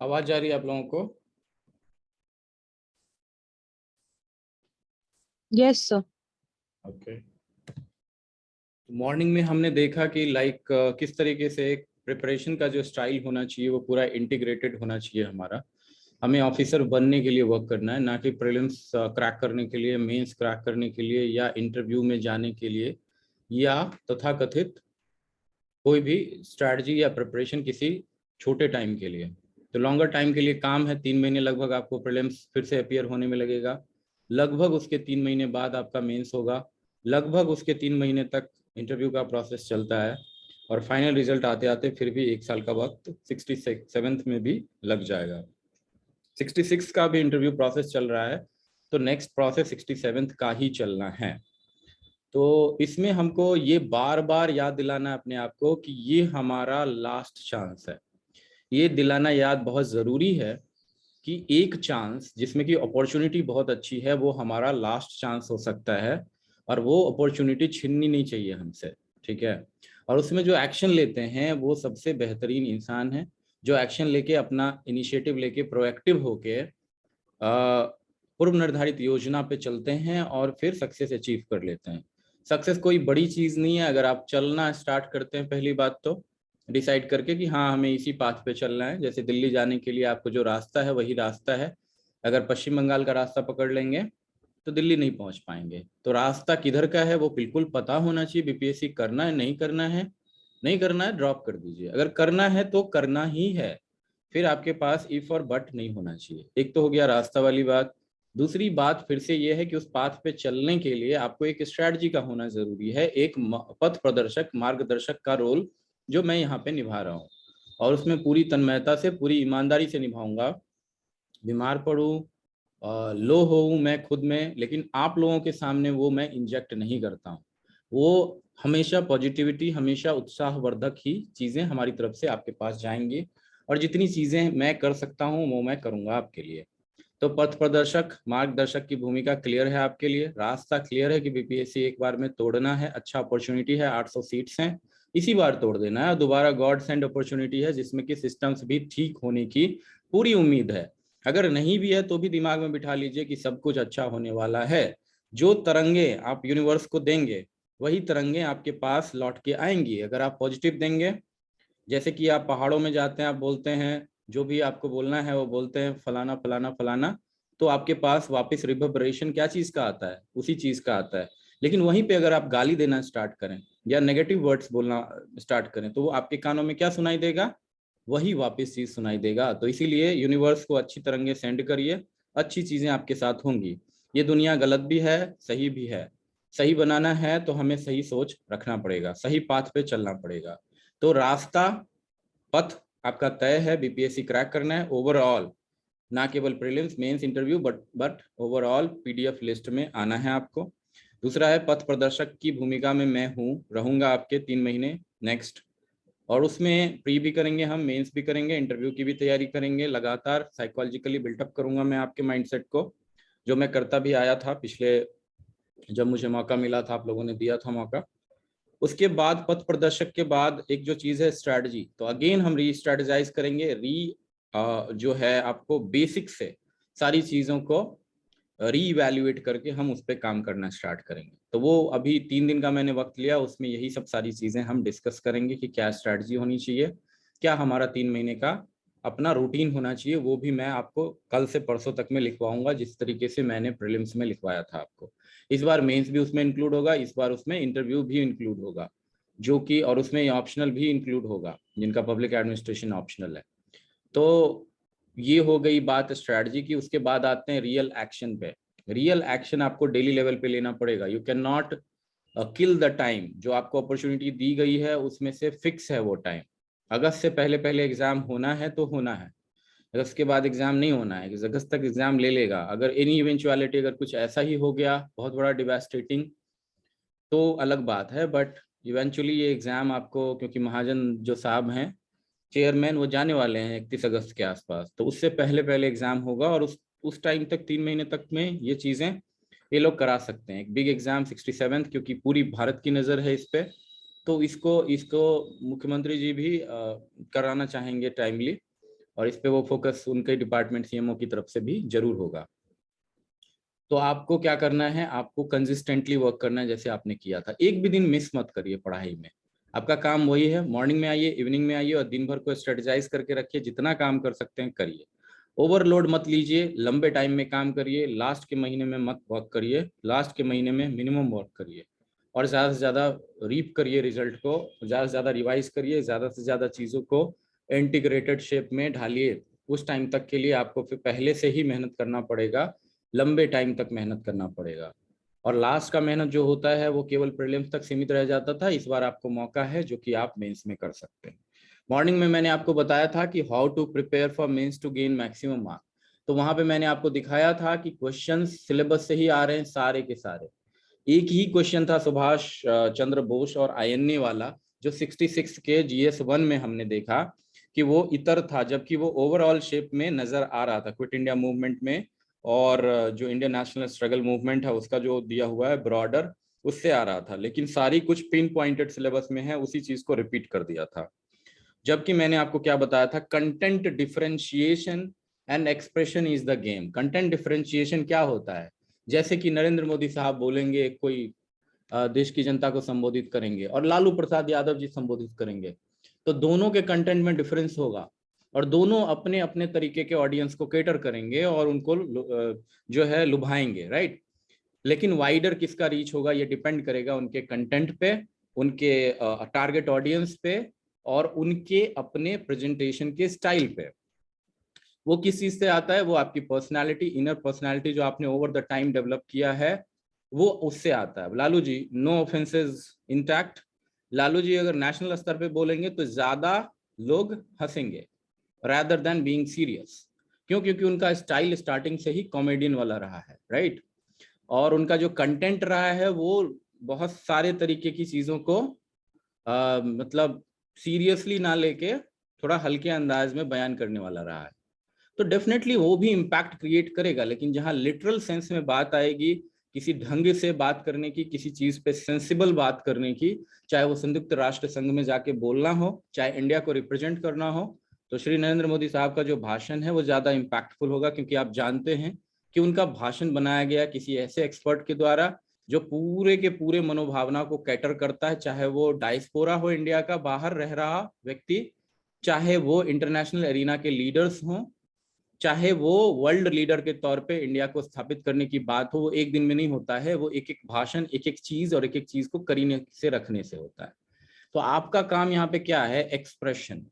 आवाज जा रही है आप लोगों को? Yes sir. ओके। मॉर्निंग में हमने देखा कि किस तरीके से एक प्रिपरेशन का जो स्टाइल होना चाहिए वो पूरा इंटीग्रेटेड होना चाहिए हमारा। हमें ऑफिसर बनने के लिए वर्क करना है, ना कि प्रीलिम्स क्रैक करने के लिए, मेंस क्रैक करने के लिए, या इंटरव्यू में जाने के लिए, या तथाकथित कोई भी स्ट्रैटेजी या प्रिपरेशन किसी छोटे टाइम के लिए। तो लॉन्गर टाइम के लिए काम है, 3 महीने लगभग आपको प्रीलिम्स फिर से अपीयर होने में लगेगा। लगभग उसके 3 महीने बाद आपका मेंस होगा। लगभग उसके 3 महीने तक इंटरव्यू का प्रोसेस चलता है, और फाइनल रिजल्ट आते आते फिर भी 1 साल का वक्त 67th में भी लग जाएगा। 66 का भी इंटरव्यू प्रोसेस चल रहा है, तो नेक्स्ट प्रोसेस 67th का ही चलना है। तो इसमें हमको ये बार बार याद दिलाना अपने आप को कि ये हमारा लास्ट चांस है। ये दिलाना याद बहुत ज़रूरी है कि एक चांस जिसमें कि अपॉर्चुनिटी बहुत अच्छी है वो हमारा लास्ट चांस हो सकता है, और वो अपॉर्चुनिटी छीननी नहीं चाहिए हमसे। ठीक है। और उसमें जो एक्शन लेते हैं वो सबसे बेहतरीन इंसान है, जो एक्शन लेके अपना इनिशिएटिव लेके प्रोएक्टिव होके पूर्व निर्धारित योजना पे चलते हैं और फिर सक्सेस अचीव कर लेते हैं। सक्सेस कोई बड़ी चीज़ नहीं है। अगर आप चलना स्टार्ट करते हैं, पहली बात तो डिसाइड करके कि हाँ हमें इसी पाथ पे चलना है। जैसे दिल्ली जाने के लिए आपको जो रास्ता है वही रास्ता है। अगर पश्चिम बंगाल का रास्ता पकड़ लेंगे तो दिल्ली नहीं पहुंच पाएंगे। तो रास्ता किधर का है वो बिल्कुल पता होना चाहिए। बीपीएससी करना है, नहीं करना है, नहीं करना है ड्रॉप कर दीजिए। अगर करना है तो करना ही है, फिर आपके पास इफ और बट नहीं होना चाहिए। एक तो हो गया रास्ता वाली बात। दूसरी बात फिर से ये है कि उस पाथ पे चलने के लिए आपको एक स्ट्रैटेजी का होना जरूरी है, एक पथ प्रदर्शक मार्गदर्शक का रोल जो मैं यहाँ पे निभा रहा हूँ, और उसमें पूरी तन्मयता से पूरी ईमानदारी से निभाऊंगा। बीमार पड़ूं, लो हो मैं खुद में, लेकिन आप लोगों के सामने वो मैं इंजेक्ट नहीं करता हूँ। वो हमेशा पॉजिटिविटी, हमेशा उत्साहवर्धक ही चीज़ें हमारी तरफ से आपके पास जाएंगी, और जितनी चीज़ें मैं कर सकता हूँ वो मैं करूँगा आपके लिए। तो पथ प्रदर्शक मार्गदर्शक की भूमिका क्लियर है आपके लिए, रास्ता क्लियर है कि बीपीएससी एक बार में तोड़ना है। अच्छा अपॉर्चुनिटी है, 800 सीट्स हैं, इसी बार तोड़ देना है। दोबारा गॉड सेंड अपॉर्चुनिटी है जिसमें कि सिस्टम्स भी ठीक होने की पूरी उम्मीद है। अगर नहीं भी है तो भी दिमाग में बिठा लीजिए कि सब कुछ अच्छा होने वाला है। जो तरंगे आप यूनिवर्स को देंगे वही तरंगे आपके पास लौट के आएंगी। अगर आप पॉजिटिव देंगे, जैसे कि आप पहाड़ों में जाते हैं, आप बोलते हैं जो भी आपको बोलना है वो बोलते हैं फलाना फलाना फलाना, तो आपके पास वापस रिवर्बरेशन क्या चीज का आता है? उसी चीज का आता है। लेकिन वहीं पे अगर आप गाली देना स्टार्ट करें या नेगेटिव वर्ड्स बोलना स्टार्ट करें तो वो आपके कानों में क्या सुनाई देगा? वही वापस चीज सुनाई देगा। तो इसीलिए यूनिवर्स को अच्छी तरंगे सेंड करिए, अच्छी चीजें आपके साथ होंगी। ये दुनिया गलत भी है, सही भी है। सही बनाना है तो हमें सही सोच रखना पड़ेगा, सही पाथ पे चलना पड़ेगा। तो रास्ता, पथ आपका तय है। बीपीएससी क्रैक करना है ओवरऑल, ना केवल prelims mains interview, but overall PDF list में आना है आपको। दूसरा है पथ प्रदर्शक की भूमिका में मैं हूँ, रहूंगा आपके 3 महीने नेक्स्ट। और उसमें प्री भी करेंगे, हम मेंस भी करेंगे, इंटरव्यू की भी तैयारी करेंगे। लगातार साइकोलॉजिकली बिल्टअप करूंगा मैं आपके माइंडसेट को, जो मैं करता भी आया था पिछले, जब मुझे मौका मिला था, आप लोगों ने दिया था मौका। उसके बाद पथ प्रदर्शक के बाद एक जो चीज़ है स्ट्रैटेजी, तो अगेन हम री स्ट्रेटेजाइज करेंगे, जो है आपको बेसिक से सारी चीज़ों को री इवेल्युएट करके हम उस पर काम करना स्टार्ट करेंगे। तो वो अभी 3 दिन का मैंने वक्त लिया, उसमें यही सब सारी चीज़ें हम डिस्कस करेंगे कि क्या स्ट्रैटेजी होनी चाहिए, क्या हमारा 3 महीने का अपना रूटीन होना चाहिए। वो भी मैं आपको कल से परसों तक में लिखवाऊंगा, जिस तरीके से मैंने प्रीलिम्स में लिखवाया था आपको। इस बार मेंस भी उसमें इंक्लूड होगा, इस बार उसमें इंटरव्यू भी इंक्लूड होगा, जो कि और उसमें ऑप्शनल भी इंक्लूड होगा जिनका पब्लिक एडमिनिस्ट्रेशन ऑप्शनल है। तो ये हो गई बात स्ट्रैटेजी की। उसके बाद आते हैं रियल एक्शन पे। रियल एक्शन आपको डेली लेवल पे लेना पड़ेगा। You can not kill the time. जो आपको अपॉर्चुनिटी दी गई है उसमें से फिक्स है वो टाइम। अगस्त से पहले पहले एग्जाम होना है तो होना है, अगस्त के बाद एग्जाम नहीं होना है। अगस्त तक एग्जाम ले लेगा। अगर एनी इवेंचुअलिटी, अगर कुछ ऐसा ही हो गया बहुत बड़ा डिवास्टेटिंग, तो अलग बात है। बट इवेंचुअली ये एग्जाम आपको, क्योंकि महाजन जो साहब हैं चेयरमैन, वो जाने वाले हैं 31 अगस्त के आसपास, तो उससे पहले पहले एग्जाम होगा। और उस टाइम तक 3 महीने तक में ये चीज़ें ये लोग करा सकते हैं। एक बिग एग्जाम 67th, क्योंकि पूरी भारत की नज़र है इस पे, तो इसको इसको मुख्यमंत्री जी भी कराना चाहेंगे टाइमली। और इस पे वो फोकस उनके डिपार्टमेंट सीएमओ की तरफ से भी जरूर होगा। तो आपको क्या करना है, आपको कंसिस्टेंटली वर्क करना है जैसे आपने किया था। एक भी दिन मिस मत करिए पढ़ाई में। आपका काम वही है, मॉर्निंग में आइए, इवनिंग में आइए और दिन भर को स्ट्रेटेजाइज करके रखिए, जितना काम कर सकते हैं करिए। ओवरलोड मत लीजिए, लंबे टाइम में काम करिए, लास्ट के महीने में मत वर्क करिए, लास्ट के महीने में मिनिमम वर्क करिए और ज़्यादा से ज़्यादा रीप करिए रिजल्ट को, ज़्यादा से ज़्यादा रिवाइज करिए, ज़्यादा से ज़्यादा चीज़ों को इंटीग्रेटेड शेप में ढालिए। उस टाइम तक के लिए आपको फिर पहले से ही मेहनत करना पड़ेगा, लंबे टाइम तक मेहनत करना पड़ेगा। और लास्ट का मेहनत जो होता है वो केवल प्रीलिम्स तक सीमित रह जाता था, इस बार आपको मौका है जो कि आप मेंस में कर सकते हैं। मॉर्निंग में मैंने आपको बताया था कि how to prepare for mains to gain maximum mark. तो वहां पे मैंने आपको दिखाया था कि क्वेश्चन सिलेबस से ही आ रहे हैं सारे के सारे। एक ही क्वेश्चन था सुभाष चंद्र बोस और आईएनए वाला, जो 66 के GS1 में हमने देखा कि वो इतर था, जबकि वो ओवरऑल शेप में नजर आ रहा था क्विट इंडिया मूवमेंट में, और जो इंडियन नेशनल स्ट्रगल मूवमेंट है उसका जो दिया हुआ है ब्रॉडर, उससे आ रहा था। लेकिन सारी कुछ पिन पॉइंटेड सिलेबस में है, उसी चीज को रिपीट कर दिया था। जबकि मैंने आपको क्या बताया था, content differentiation and expression is the game. Content differentiation क्या होता है, जैसे कि नरेंद्र मोदी साहब बोलेंगे, कोई देश की जनता को संबोधित करेंगे और लालू प्रसाद यादव जी संबोधित करेंगे, तो दोनों के कंटेंट में डिफरेंस होगा और दोनों अपने अपने तरीके के ऑडियंस को कैटर करेंगे और उनको जो है लुभाएंगे, राइट। लेकिन वाइडर किसका रीच होगा, ये डिपेंड करेगा उनके कंटेंट पे, उनके टारगेट ऑडियंस पे और उनके अपने प्रेजेंटेशन के स्टाइल पे। वो किस चीज से आता है, वो आपकी पर्सनालिटी, इनर पर्सनालिटी जो आपने ओवर द टाइम डेवलप किया है, वो उससे आता है। Lalu ji, no offences intact, Lalu ji अगर नेशनल स्तर पे बोलेंगे तो ज्यादा लोग हंसेंगे rather than being सीरियस। क्यों? क्योंकि उनका स्टाइल स्टार्टिंग से ही कॉमेडियन वाला रहा है, राइट। और उनका जो कंटेंट रहा है वो बहुत सारे तरीके की चीजों को मतलब सीरियसली ना लेके थोड़ा हल्के अंदाज में बयान करने वाला रहा है। तो डेफिनेटली वो भी इम्पैक्ट क्रिएट करेगा, लेकिन जहां लिटरल सेंस में बात आएगी, किसी ढंग से बात करने की, किसी चीज पे सेंसिबल बात करने की, चाहे वो संयुक्त राष्ट्र संघ में जाके बोलना हो, चाहे इंडिया को रिप्रेजेंट करना हो, तो श्री नरेंद्र मोदी साहब का जो भाषण है वो ज्यादा इम्पैक्टफुल होगा। क्योंकि आप जानते हैं कि उनका भाषण बनाया गया किसी ऐसे एक्सपर्ट के द्वारा जो पूरे के पूरे मनोभावना को कैटर करता है, चाहे वो डायस्पोरा हो, इंडिया का बाहर रह रहा व्यक्ति, चाहे वो इंटरनेशनल एरिना के लीडर्स हों, चाहे वो वर्ल्ड लीडर के तौर पे इंडिया को स्थापित करने की बात हो। वो एक दिन में नहीं होता है, वो एक एक भाषण, एक एक चीज और एक एक चीज को करीने से रखने से होता है। तो आपका काम यहाँ पे क्या है, एक्सप्रेशन।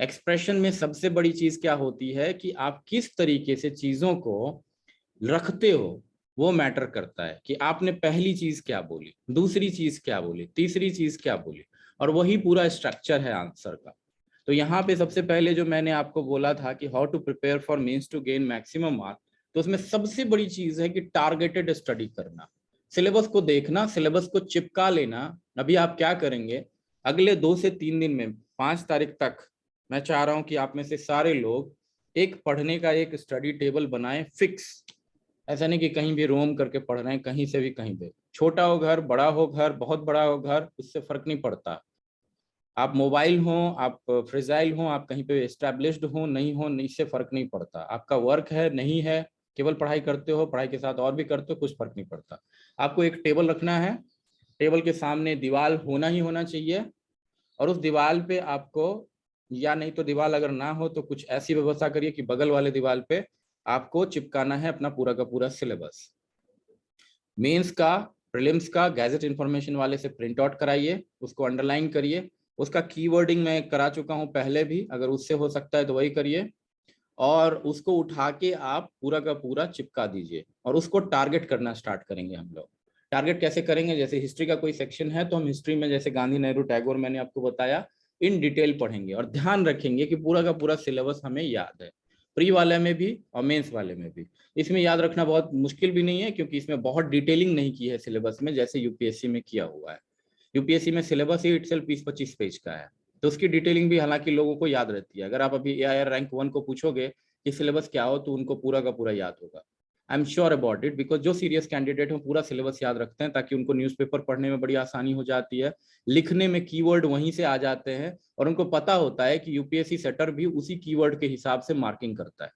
एक्सप्रेशन में सबसे बड़ी चीज क्या होती है कि आप किस तरीके से चीजों को रखते हो, वो मैटर करता है कि आपने पहली चीज क्या बोली, दूसरी चीज क्या बोली, तीसरी चीज क्या बोली, और वही पूरा स्ट्रक्चर है आंसर का। तो यहाँ पे सबसे पहले जो मैंने आपको बोला था कि how to prepare for mains to gain maximum mark, तो उसमें सबसे बड़ी चीज है कि टारगेटेड स्टडी करना, सिलेबस को देखना, सिलेबस को चिपका लेना। अभी आप क्या करेंगे, अगले 2 से 3 दिन में 5 तारीख तक मैं चाह रहा हूं कि आप में से सारे लोग एक पढ़ने का एक स्टडी टेबल बनाएं फिक्स। ऐसा नहीं कि कहीं भी रोम करके पढ़ रहे हैं, कहीं से भी कहीं पे, छोटा हो घर, बड़ा हो घर, बहुत बड़ा हो घर, उससे फर्क नहीं पड़ता। आप मोबाइल हो, आप फ्रेजाइल हो, आप कहीं पे एस्टैब्लिश्ड हो नहीं हो, इससे फर्क नहीं पड़ता। आपका वर्क है नहीं है, केवल पढ़ाई करते हो, पढ़ाई के साथ और भी करते हो, कुछ फर्क नहीं पड़ता। आपको एक टेबल रखना है, टेबल के सामने दीवार होना ही होना चाहिए, और उस दीवार पे आपको, या नहीं तो दीवार अगर ना हो तो कुछ ऐसी व्यवस्था करिए कि बगल वाले दीवार पे आपको चिपकाना है अपना पूरा का पूरा सिलेबस। मेंस का, प्रीलिम्स का गैजेट इंफॉर्मेशन वाले से प्रिंट आउट कराइए, उसको अंडरलाइन करिए, उसका कीवर्डिंग मैं करा चुका हूं पहले भी, अगर उससे हो सकता है तो वही करिए, और उसको उठा के आप पूरा का पूरा चिपका दीजिए और उसको टारगेट करना स्टार्ट करेंगे हम लोग। टारगेट कैसे करेंगे, जैसे हिस्ट्री का कोई सेक्शन है तो हम हिस्ट्री में जैसे गांधी, नेहरू, टैगोर मैंने आपको बताया, इन डिटेल पढ़ेंगे और ध्यान रखेंगे कि पूरा का पूरा सिलेबस हमें याद है, प्री वाले में भी और मेंस वाले में भी। इसमें याद रखना बहुत मुश्किल भी नहीं है, क्योंकि इसमें बहुत डिटेलिंग नहीं की है सिलेबस में जैसे यूपीएससी में किया हुआ है। यूपीएससी में सिलेबस ही इटसेल्फ 20-25 पेज का है, तो उसकी डिटेलिंग भी हालांकि लोगों को याद रहती है। अगर आप अभी AIR रैंक 1 को पूछोगे कि सिलेबस क्या हो, तो उनको पूरा का पूरा याद होगा। I am sure about it, because जो सीरियस कैंडिडेट हैं पूरा सिलेबस याद रखते हैं, ताकि उनको न्यूज़पेपर पढ़ने में बड़ी आसानी हो जाती है, लिखने में कीवर्ड वहीं से आ जाते हैं, और उनको पता होता है कि यूपीएससी सेटर भी उसी कीवर्ड के हिसाब से मार्किंग करता है।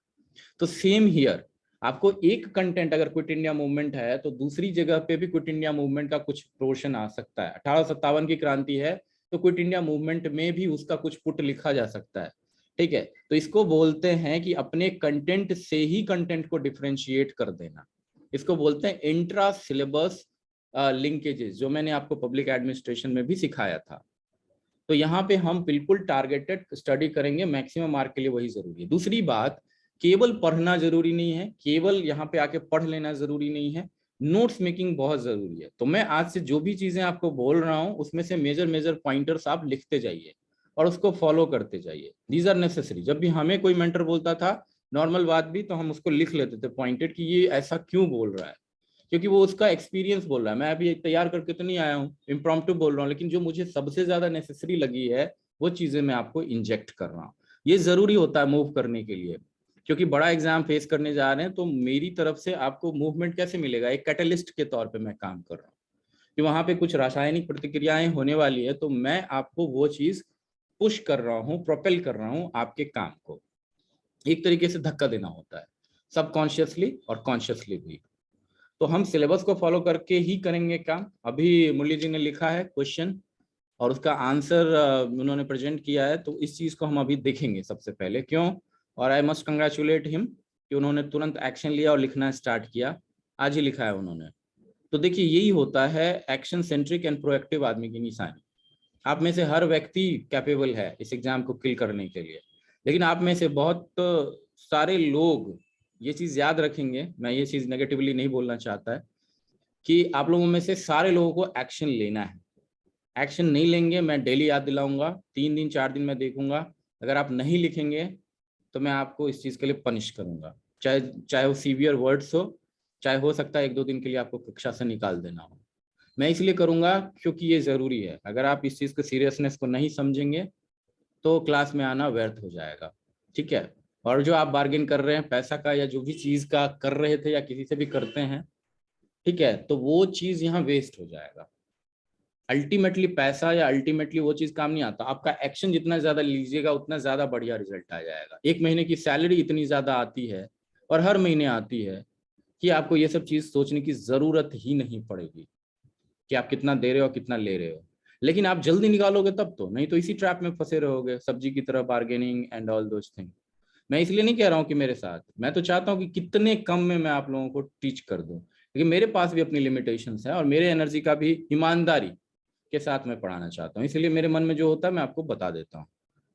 तो सेम हियर, आपको एक कंटेंट अगर क्विट इंडिया मूवमेंट है तो दूसरी जगह पे भी क्विट इंडिया मूवमेंट का कुछ पोर्शन आ सकता है। 1857 की क्रांति है तो क्विट इंडिया मूवमेंट में भी उसका कुछ पुट लिखा जा सकता है, ठीक है। तो इसको बोलते हैं कि अपने कंटेंट से ही कंटेंट को डिफरेंशिएट कर देना। इसको बोलते हैं इंट्रा सिलेबस लिंकेजेस, जो मैंने आपको पब्लिक एडमिनिस्ट्रेशन में भी सिखाया था। तो यहाँ पे हम बिल्कुल टारगेटेड स्टडी करेंगे, मैक्सिमम मार्क के लिए वही जरूरी है। दूसरी बात, केवल पढ़ना जरूरी नहीं है, केवल यहाँ पे आके पढ़ लेना जरूरी नहीं है, नोट्स मेकिंग बहुत जरूरी है। तो मैं आज से जो भी चीजें आपको बोल रहा हूँ उसमें से मेजर मेजर पॉइंटर्स आप लिखते जाइए और उसको फॉलो करते जाइए। These are necessary. जब भी हमें कोई मेंटर बोलता था नॉर्मल बात भी, तो हम उसको लिख लेते थे पॉइंटेड कि ये ऐसा क्यों बोल रहा है, क्योंकि वो उसका एक्सपीरियंस बोल रहा है। मैं अभी तैयार करके तो नहीं आया हूँ, इम्प्रॉम्प्टू बोल रहा हूँ, लेकिन जो मुझे सबसे ज्यादा नेसेसरी लगी है वो चीजें मैं आपको इंजेक्ट कर रहा हूँ। ये जरूरी होता है मूव करने के लिए, क्योंकि बड़ा एग्जाम फेस करने जा रहे हैं। तो मेरी तरफ से आपको मूवमेंट कैसे मिलेगा, एक कैटलिस्ट के तौर पे मैं काम कर रहा हूँ कि वहां पे कुछ रासायनिक प्रतिक्रियाएं होने वाली है, तो मैं आपको वो चीज पुश कर रहा हूँ, प्रोपेल कर रहा हूँ आपके काम को। एक तरीके से धक्का देना होता है, सबकॉन्शियसली और कॉन्शियसली भी। तो हम सिलेबस को फॉलो करके ही करेंगे काम। अभी मुरली जी ने लिखा है क्वेश्चन और उसका आंसर उन्होंने प्रेजेंट किया है, तो इस चीज को हम अभी देखेंगे सबसे पहले, क्यों। और आई मस्ट कंग्रेचुलेट हिम कि उन्होंने तुरंत एक्शन लिया और लिखना स्टार्ट किया, आज ही लिखा है उन्होंने। तो देखिए, यही होता है एक्शन सेंट्रिक एंड प्रोएक्टिव आदमी की निशानी। आप में से हर व्यक्ति कैपेबल है इस एग्जाम को किल करने के लिए, लेकिन आप में से बहुत सारे लोग ये चीज याद रखेंगे, मैं ये चीज नेगेटिवली नहीं बोलना चाहता है, कि आप लोगों में से सारे लोगों को एक्शन लेना है। एक्शन नहीं लेंगे, मैं डेली याद दिलाऊंगा, 3 दिन 4 दिन मैं देखूंगा, अगर आप नहीं लिखेंगे तो मैं आपको इस चीज के लिए पनिश करूंगा, चाहे चाहे वो सीवियर वर्ड्स हो, चाहे हो सकता है 1-2 दिन के लिए आपको कक्षा से निकाल देना हो। मैं इसलिए करूंगा क्योंकि ये जरूरी है। अगर आप इस चीज को सीरियसनेस को नहीं समझेंगे तो क्लास में आना व्यर्थ हो जाएगा, ठीक है। और जो आप बार्गेन कर रहे हैं पैसा का, या जो भी चीज का कर रहे थे या किसी से भी करते हैं, ठीक है, तो वो चीज यहाँ वेस्ट हो जाएगा। अल्टीमेटली पैसा या अल्टीमेटली वो चीज काम नहीं आता। आपका एक्शन जितना ज्यादा लीजिएगा उतना ज्यादा बढ़िया रिजल्ट आ जाएगा। 1 महीने की सैलरी इतनी ज्यादा आती है और हर महीने आती है कि आपको ये सब चीज सोचने की जरूरत ही नहीं पड़ेगी कि आप कितना दे रहे हो कितना ले रहे हो। लेकिन आप जल्दी निकालोगे तब तो, नहीं तो इसी ट्रैप में फंसे रहोगे, सब्जी की तरह bargaining and all those thing. मैं इसलिए नहीं कह रहा हूँ कि मेरे साथ, मैं तो चाहता हूँ कि कितने कम में मैं आप लोगों को टीच कर दूं, क्योंकि मेरे पास भी अपनी लिमिटेशंस है और मेरे एनर्जी का भी ईमानदारी के साथ मैं पढ़ाना चाहता हूँ। इसलिए मेरे मन में जो होता है मैं आपको बता देता हूँ।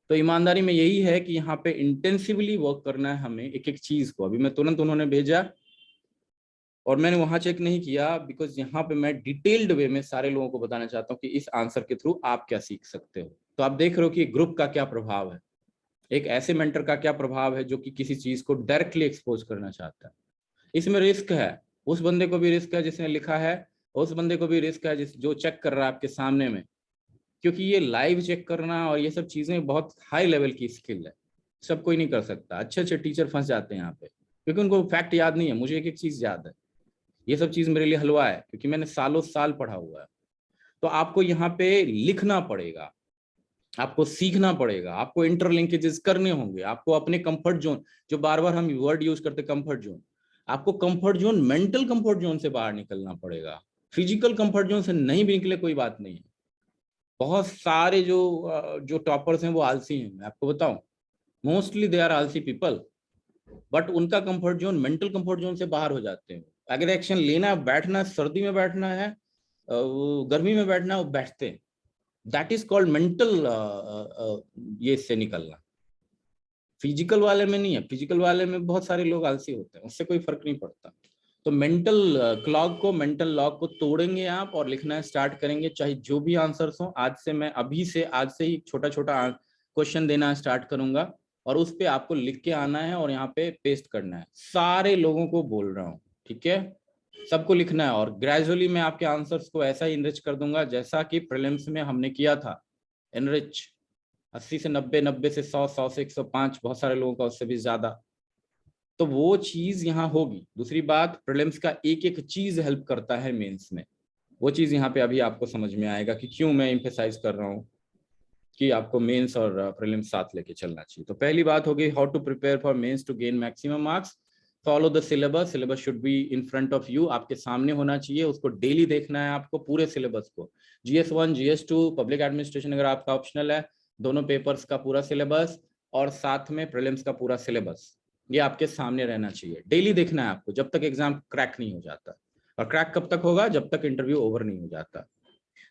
तो ईमानदारी में यही है कि यहाँ पे इंटेंसिवली वर्क करना है हमें एक एक चीज को। अभी मैं तुरंत उन्होंने भेजा और मैंने वहां चेक नहीं किया, बिकॉज यहाँ पे मैं डिटेल्ड वे में सारे लोगों को बताना चाहता हूँ कि इस आंसर के थ्रू आप क्या सीख सकते हो। तो आप देख रहे हो कि ग्रुप का क्या प्रभाव है, एक ऐसे मेंटर का क्या प्रभाव है जो कि किसी चीज को डायरेक्टली एक्सपोज करना चाहता है। इसमें रिस्क है, उस बंदे को भी रिस्क है जिसने लिखा है, उस बंदे को भी रिस्क है जो चेक कर रहा है आपके सामने में, क्योंकि ये लाइव चेक करना और ये सब चीजें बहुत हाई लेवल की स्किल है, सब कोई नहीं कर सकता। अच्छे अच्छे टीचर फंस जाते हैं यहाँ पे, क्योंकि उनको फैक्ट याद नहीं है। मुझे एक एक चीज याद है, ये सब चीज मेरे लिए हलवा है, क्योंकि मैंने सालों साल पढ़ा हुआ है। तो आपको यहाँ पे लिखना पड़ेगा, आपको सीखना पड़ेगा, आपको इंटरलिंकेजेस करने होंगे, आपको अपने कंफर्ट जोन, जो बार बार हम वर्ड यूज करते कंफर्ट जोन, आपको comfort zone, mental comfort zone से बाहर निकलना पड़ेगा। फिजिकल कंफर्ट जोन से नहीं भी निकले कोई बात नहीं है। बहुत सारे जो टॉपर्स हैं वो आलसी हैं, मैं आपको बताऊं, मोस्टली दे आर आलसी पीपल, बट उनका comfort zone, mental comfort zone से बाहर हो जाते हैं। अगर एक्शन लेना, बैठना, सर्दी में बैठना है, गर्मी में बैठना है, वो बैठते हैं। दैट इज कॉल्ड मेंटल, ये इससे निकलना। फिजिकल वाले में नहीं है, फिजिकल वाले में बहुत सारे लोग आलसी होते हैं, उससे कोई फर्क नहीं पड़ता। तो मेंटल क्लॉक को, मेंटल लॉक को तोड़ेंगे आप और लिखना स्टार्ट करेंगे, चाहे जो भी आंसर्स हो। आज से मैं अभी से, आज से ही छोटा छोटा क्वेश्चन देना स्टार्ट करूंगा और उस पे आपको लिख के आना है और यहाँ पे पेस्ट करना है। सारे लोगों को बोल रहा हूँ, ठीक है, सबको लिखना है। और ग्रेजुअली मैं आपके आंसर्स को ऐसा ही इनरिच कर दूंगा जैसा कि प्रीलिम्स में हमने किया था। इनरिच 80 से 90, 90 से 100, 100 से 105, बहुत सारे लोगों का उससे भी ज्यादा। तो वो चीज यहाँ होगी। दूसरी बात, प्रीलिम्स का एक एक चीज हेल्प करता है मेंस में, वो चीज यहाँ पे अभी आपको समझ में आएगा कि क्यों मैं एम्फेसाइज कर रहा हूँ कि आपको मेंस और प्रीलिम्स साथ लेके चलना चाहिए। तो पहली बात होगी how to prepare for mains to gain maximum marks. Follow the syllabus, syllabus should be in front of you, आपके सामने होना चाहिए, उसको डेली देखना है आपको, पूरे सिलेबस को, GS1 GS2 पब्लिक एडमिनिस्ट्रेशन अगर आपका ऑप्शनल है, दोनों पेपर्स का पूरा सिलेबस और साथ में प्रीलिम्स का पूरा सिलेबस, ये आपके सामने रहना चाहिए, डेली देखना है आपको जब तक एग्जाम क्रैक नहीं हो जाता। और क्रैक कब तक होगा? जब तक इंटरव्यू ओवर नहीं हो जाता।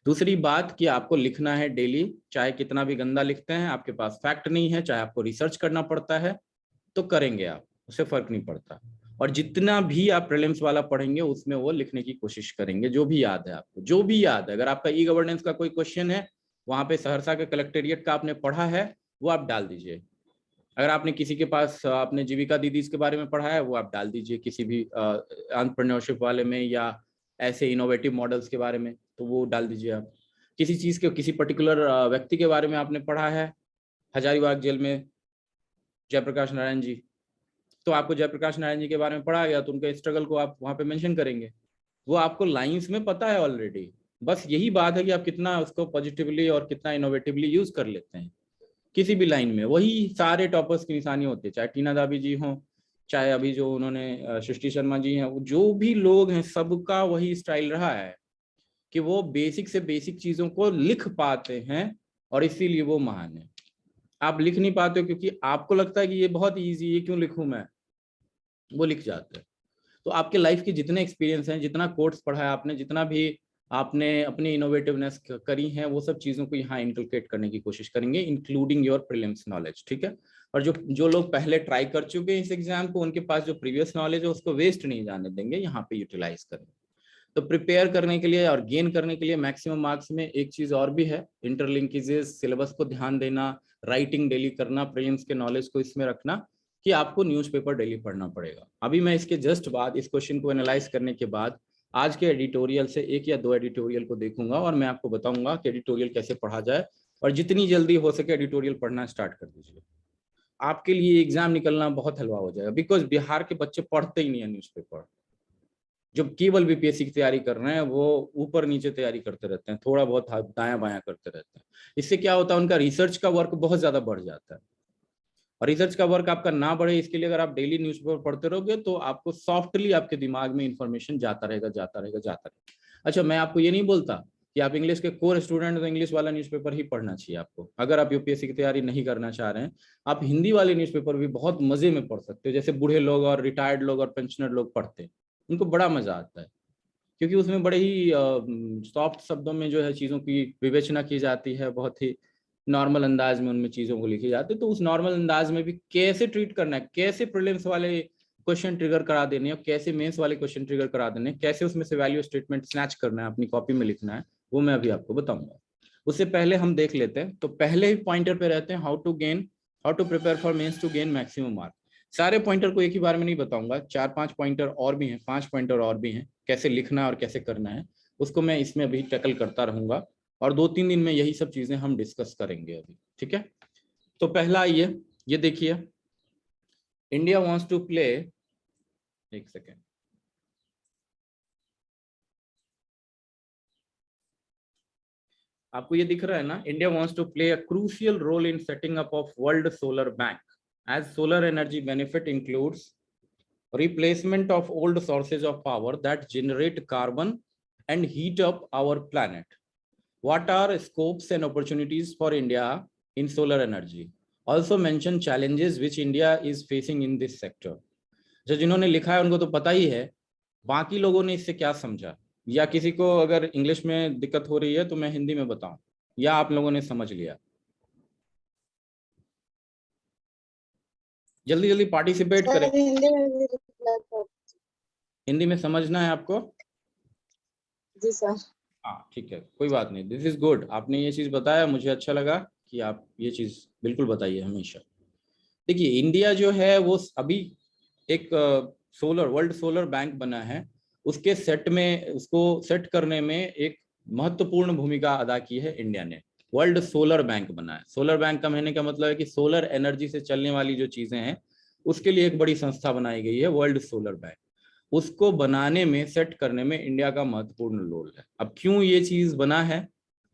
दूसरी बात कि आपको लिखना है डेली, चाहे कितना भी गंदा लिखते हैं, आपके पास फैक्ट नहीं है, चाहे आपको रिसर्च करना पड़ता है तो करेंगे आप, उससे फर्क नहीं पड़ता। और जितना भी आप प्रीलिम्स वाला पढ़ेंगे उसमें वो लिखने की कोशिश करेंगे, जो भी याद है आपको, जो भी याद है। अगर आपका ई गवर्नेंस का कोई क्वेश्चन है, वहां पे सहरसा के कलेक्टेरिएट का आपने पढ़ा है, वो आप डाल दीजिए। अगर आपने किसी के पास आपने जीविका दीदीज के बारे में पढ़ा है, वो आप डाल दीजिए किसी भी एंटरप्रेन्योरशिप वाले में, या ऐसे इनोवेटिव मॉडल्स के बारे में, तो वो डाल दीजिए आप। किसी चीज के, किसी पर्टिकुलर व्यक्ति के बारे में आपने पढ़ा है, हजारीबाग जेल में जयप्रकाश नारायण जी, तो आपको जयप्रकाश नारायण जी के बारे में पढ़ा गया तो उनके स्ट्रगल को आप वहां पे मेंशन करेंगे, वो आपको लाइंस में पता है ऑलरेडी। बस यही बात है कि आप कितना उसको पॉजिटिवली और कितना इनोवेटिवली यूज कर लेते हैं किसी भी लाइन में। वही सारे टॉपर्स की निशानी होती है, चाहे टीना दाबी जी हों, चाहे अभी जो उन्होंने सृष्टि शर्मा जी हैं, जो भी लोग हैं, सबका वही स्टाइल रहा है कि वो बेसिक से बेसिक चीजों को लिख पाते हैं और इसीलिए वो महान है। आप लिख नहीं पाते हो क्योंकि आपको लगता है कि ये बहुत ईजी है, क्यों लिखूं मैं, वो लिख जाते हैं। तो आपके लाइफ के जितने एक्सपीरियंस हैं, जितना कोर्स पढ़ा है आपने, जितना भी आपने अपनी इनोवेटिवनेस करी है, वो सब चीजों को यहाँ इंकलकेट करने की कोशिश करेंगे, इंक्लूडिंग योर प्रीलिम्स नॉलेज, ठीक है। और जो जो लोग पहले ट्राई कर चुके हैं इस एग्जाम को, उनके पास जो प्रीवियस नॉलेज है उसको वेस्ट नहीं जाने देंगे, यहाँ पे यूटिलाइज करेंगे। तो प्रिपेयर करने के लिए और गेन करने के लिए मैक्सिमम मार्क्स में एक चीज और भी है, इंटरलिंकेजेस, सिलेबस को ध्यान देना, राइटिंग डेली करना, प्रीलिम्स के नॉलेज को इसमें रखना कि आपको न्यूज़पेपर डेली पढ़ना पड़ेगा। अभी मैं इसके जस्ट बाद, इस क्वेश्चन को एनालाइज करने के बाद, आज के एडिटोरियल से एक या दो एडिटोरियल को देखूंगा और मैं आपको बताऊंगा कि एडिटोरियल कैसे पढ़ा जाए। और जितनी जल्दी हो सके एडिटोरियल पढ़ना स्टार्ट कर दीजिए, आपके लिए एग्जाम निकलना बहुत हलवा हो जाएगा। बिकॉज बिहार के बच्चे पढ़ते ही नहीं है न्यूज़पेपर, जो केवल बीपीएससी की तैयारी कर रहे हैं वो ऊपर नीचे तैयारी करते रहते हैं, थोड़ा बहुत दायां बायां करते रहते हैं। इससे क्या होता है, उनका रिसर्च का वर्क बहुत ज्यादा बढ़ जाता है। और रिसर्च का वर्क आपका ना बढ़े, इसके लिए अगर आप डेली न्यूज़पेपर पढ़ते रहोगे तो आपको सॉफ्टली आपके दिमाग में इंफॉर्मेशन जाता रहेगा, जाता रहेगा, जाता रहेगा। अच्छा, मैं आपको ये नहीं बोलता कि आप इंग्लिश के कोर स्टूडेंट तो इंग्लिश वाला न्यूज़पेपर ही पढ़ना चाहिए आपको। अगर आप यूपीएससी की तैयारी नहीं करना चाह रहे हैं, आप हिंदी वाले न्यूज़पेपर भी बहुत मजे में पढ़ सकते हो, जैसे बूढ़े लोग और रिटायर्ड लोग और पेंशनर लोग पढ़ते हैं, उनको बड़ा मजा आता है, क्योंकि उसमें बड़े ही सॉफ्ट शब्दों में जो है चीज़ों की विवेचना की जाती है, बहुत ही नॉर्मल अंदाज में उनमें चीज़ों को लिखी जाती है। तो उस नॉर्मल अंदाज में भी कैसे ट्रीट करना है, कैसे प्रीलिम्स वाले क्वेश्चन ट्रिगर करा देने हैं और कैसे मेंस वाले क्वेश्चन ट्रिगर करा देने हैं, कैसे उसमें से वैल्यू स्टेटमेंट स्नैच करना है, अपनी कॉपी में लिखना है, वो मैं अभी आपको बताऊंगा। उससे पहले हम देख लेते हैं, तो पहले ही पॉइंटर पे रहते हैं, how to prepare for mains to gain maximum mark. सारे पॉइंटर को एक ही बार में नहीं बताऊंगा, 4-5 पॉइंटर और भी हैं, 5 पॉइंटर और भी हैं, कैसे लिखना और कैसे करना है उसको मैं इसमें अभी टैकल करता रहूंगा। और 2-3 दिन में यही सब चीजें हम डिस्कस करेंगे अभी, ठीक है। तो पहला ये देखिए, इंडिया वांट्स टू प्ले, एक सेकेंड, आपको ये दिख रहा है ना, India wants to play a crucial role in setting up of world solar bank as solar energy benefit includes replacement of old sources of power that generate carbon and heat up our planet. What are scopes and opportunities for India in solar energy? Also mention challenges which India is facing in this sector. जो जिन्होंने लिखा है उनको तो पता ही है, बाकी लोगों ने इससे क्या समझा, या किसी को अगर इंग्लिश में दिक्कत हो रही है तो मैं हिंदी में बताऊं, या आप लोगों ने समझ लिया? जल्दी जल्दी पार्टिसिपेट करें। हिंदी में समझना है आपको? जी सर। हाँ ठीक है, कोई बात नहीं, दिस इज गुड, आपने ये चीज बताया, मुझे अच्छा लगा कि आप ये चीज बिल्कुल बताइए हमेशा। देखिए, इंडिया जो है वो अभी एक वर्ल्ड सोलर बैंक बना है, उसके सेट में, उसको सेट करने में एक महत्वपूर्ण भूमिका अदा की है इंडिया ने। वर्ल्ड सोलर बैंक बना है। सोलर बैंक का कहने का मतलब है कि सोलर एनर्जी से चलने वाली जो चीजें हैं उसके लिए एक बड़ी संस्था बनाई गई है वर्ल्ड सोलर बैंक। उसको बनाने में, सेट करने में इंडिया का महत्वपूर्ण रोल है। अब क्यों ये चीज बना है,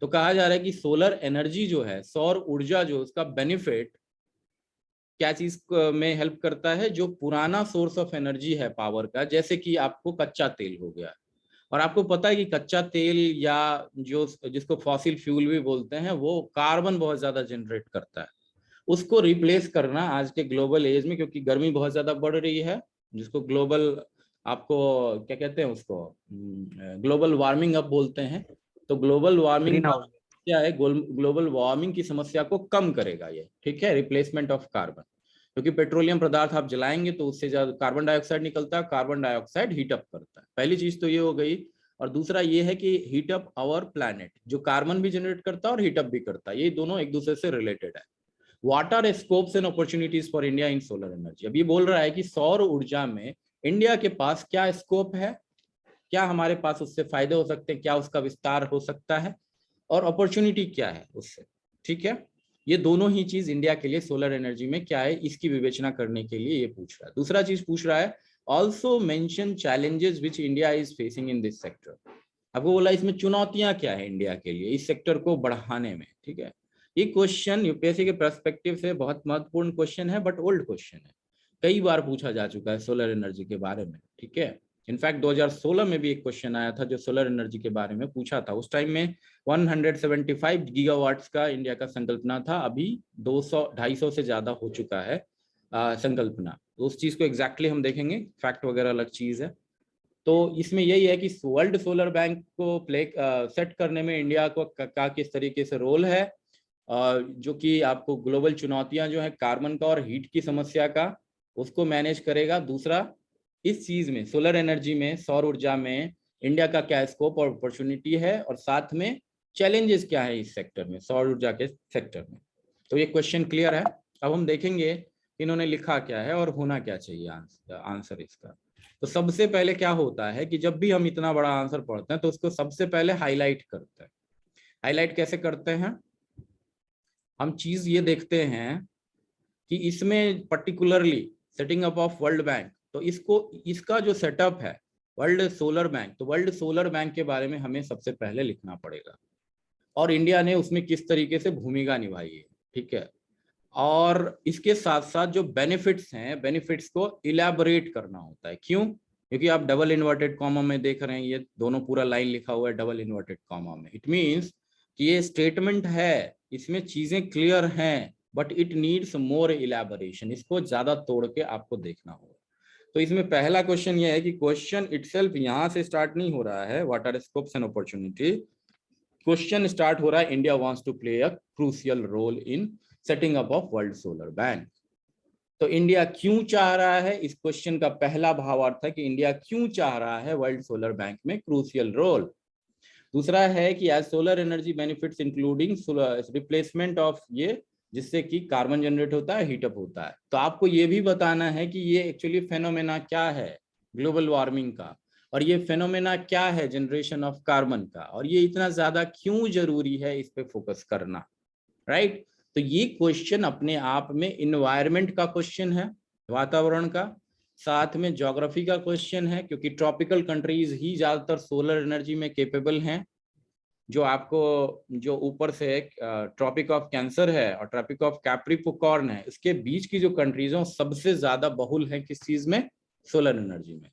तो कहा जा रहा है कि सोलर एनर्जी जो है, सौर ऊर्जा जो, उसका बेनिफिट क्या चीज में हेल्प करता है, जो पुराना सोर्स ऑफ एनर्जी है पावर का, जैसे कि आपको कच्चा तेल हो गया, और आपको पता है कि कच्चा तेल या जो जिसको फॉसिल फ्यूल भी बोलते हैं, वो कार्बन बहुत ज्यादा जनरेट करता है। उसको रिप्लेस करना आज के ग्लोबल एज में, क्योंकि गर्मी बहुत ज्यादा बढ़ रही है, जिसको ग्लोबल, आपको क्या कहते हैं उसको, ग्लोबल वार्मिंग अब बोलते हैं। तो ग्लोबल वार्मिंग ग्रीन हाउस। क्या है, ग्लोबल वार्मिंग की समस्या को कम करेगा ये, ठीक है, रिप्लेसमेंट ऑफ कार्बन। क्योंकि पेट्रोलियम पदार्थ आप जलाएंगे तो उससे ज्यादा कार्बन डाइऑक्साइड निकलता है, कार्बन डाइऑक्साइड हीट अप करता है। पहली चीज तो ये हो गई। और दूसरा ये है कि हीट अप आवर प्लैनेट, जो कार्बन भी जनरेट करता है और हीट अप भी करता है, ये दोनों एक दूसरे से रिलेटेड है। What are scopes and opportunities for India in solar energy. अब ये बोल रहा है कि सौर ऊर्जा में इंडिया के पास क्या स्कोप है, क्या हमारे पास उससे फायदे हो सकते हैं, क्या उसका विस्तार हो सकता है, और अपॉर्चुनिटी क्या है उससे, ठीक है। ये दोनों ही चीज इंडिया के लिए सोलर एनर्जी में क्या है, इसकी विवेचना करने के लिए ये पूछ रहा है। दूसरा चीज पूछ रहा है, also mention challenges which India is facing in this sector. आपको बोला इसमें चुनौतियां क्या है इंडिया के लिए इस सेक्टर को बढ़ाने में, ठीक है। ये क्वेश्चन यूपीएससी के पर्सपेक्टिव से बहुत महत्वपूर्ण क्वेश्चन है, बट ओल्ड क्वेश्चन है, कई बार पूछा जा चुका है सोलर एनर्जी के बारे में, ठीक है। इनफैक्ट 2016 में भी एक क्वेश्चन आया था जो सोलर एनर्जी के बारे में पूछा था। उस टाइम में 175 गीगावाट्स का इंडिया का संकल्पना था, अभी 200-250 से ज्यादा हो चुका है संकल्पना। तो उस चीज को एग्जैक्टली हम देखेंगे, फैक्ट वगैरह अलग चीज है। तो इसमें यही है कि वर्ल्ड सोलर बैंक को सेट करने में इंडिया को का किस तरीके से रोल है, जो कि आपको ग्लोबल चुनौतियां जो है कार्बन का और हीट की समस्या का, उसको मैनेज करेगा। दूसरा, इस चीज में सोलर एनर्जी में, सौर ऊर्जा में इंडिया का क्या स्कोप और अपॉर्चुनिटी है, और साथ में चैलेंजेस क्या है इस सेक्टर में, सौर ऊर्जा के सेक्टर में। तो ये क्वेश्चन क्लियर है। अब हम देखेंगे इन्होंने लिखा क्या है और होना क्या चाहिए आंसर इसका। तो सबसे पहले क्या होता है कि जब भी हम इतना बड़ा आंसर पढ़ते हैं तो उसको सबसे पहले हाईलाइट करते हैं। हाईलाइट कैसे करते हैं, हम चीज ये देखते हैं कि इसमें particularly setting up of world bank, तो इसका जो सेटअप है वर्ल्ड सोलर बैंक, तो वर्ल्ड सोलर बैंक के बारे में हमें सबसे पहले लिखना पड़ेगा, और इंडिया ने उसमें किस तरीके से भूमिका निभाई है, ठीक है। और इसके साथ साथ जो बेनिफिट्स हैं, बेनिफिट्स को इलैबोरेट करना होता है। क्यों? क्योंकि आप डबल इन्वर्टेड कॉमा में देख रहे हैं, ये दोनों पूरा लाइन लिखा हुआ है डबल इन्वर्टेड कॉमा में। इट मीन्स कि ये स्टेटमेंट है, इसमें चीजें क्लियर हैं, बट इट नीड्स मोर इलैबोरेशन, इसको ज्यादा तोड़ के आपको देखना होगा। तो इसमें पहला क्वेश्चन ये है कि क्वेश्चन इटसेल्फ यहां से स्टार्ट नहीं हो रहा है, what are scopes and opportunity. Question start हो रहा है, India wants to play a crucial role in setting up of world solar bank. तो इंडिया क्यों चाह रहा है, इस क्वेश्चन का पहला भावार्थ है कि इंडिया क्यों चाह रहा है वर्ल्ड सोलर बैंक में क्रूशियल रोल। दूसरा है कि as solar energy benefits including replacement of ये, जिससे कि कार्बन जनरेट होता है, हीटअप होता है। तो आपको ये भी बताना है कि ये एक्चुअली फेनोमेना क्या है ग्लोबल वार्मिंग का, और ये फेनोमेना क्या है जनरेशन ऑफ कार्बन का, और ये इतना ज्यादा क्यों जरूरी है इस पे फोकस करना, राइट। तो ये क्वेश्चन अपने आप में इन्वायरमेंट का क्वेश्चन है, वातावरण का, साथ में ज्योग्राफी का क्वेश्चन है, क्योंकि ट्रॉपिकल कंट्रीज ही ज्यादातर सोलर एनर्जी में केपेबल हैं। जो आपको जो ऊपर से ट्रॉपिक ऑफ कैंसर है और ट्रॉपिक ऑफ कैप्रिकॉर्न है, इसके बीच की जो कंट्रीज हैं सबसे ज्यादा बहुल है किस चीज में, सोलर एनर्जी में।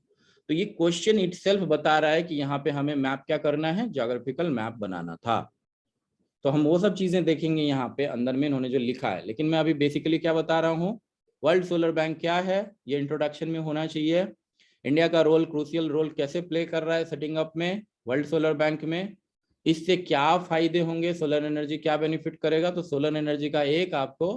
तो ये क्वेश्चन इटसेल्फ बता रहा है कि यहाँ पे हमें मैप क्या करना है, ज्योग्राफिकल मैप बनाना था। तो हम वो सब चीजें देखेंगे यहाँ पे अंदर में इन्होंने जो लिखा है। लेकिन मैं अभी बेसिकली क्या बता रहा हूँ, वर्ल्ड सोलर बैंक क्या है ये इंट्रोडक्शन में होना चाहिए। इंडिया का रोल, क्रूशियल रोल कैसे प्ले कर रहा है सेटिंग अप में वर्ल्ड सोलर बैंक में, इससे क्या फायदे होंगे, सोलर एनर्जी क्या बेनिफिट करेगा। तो सोलर एनर्जी का एक आपको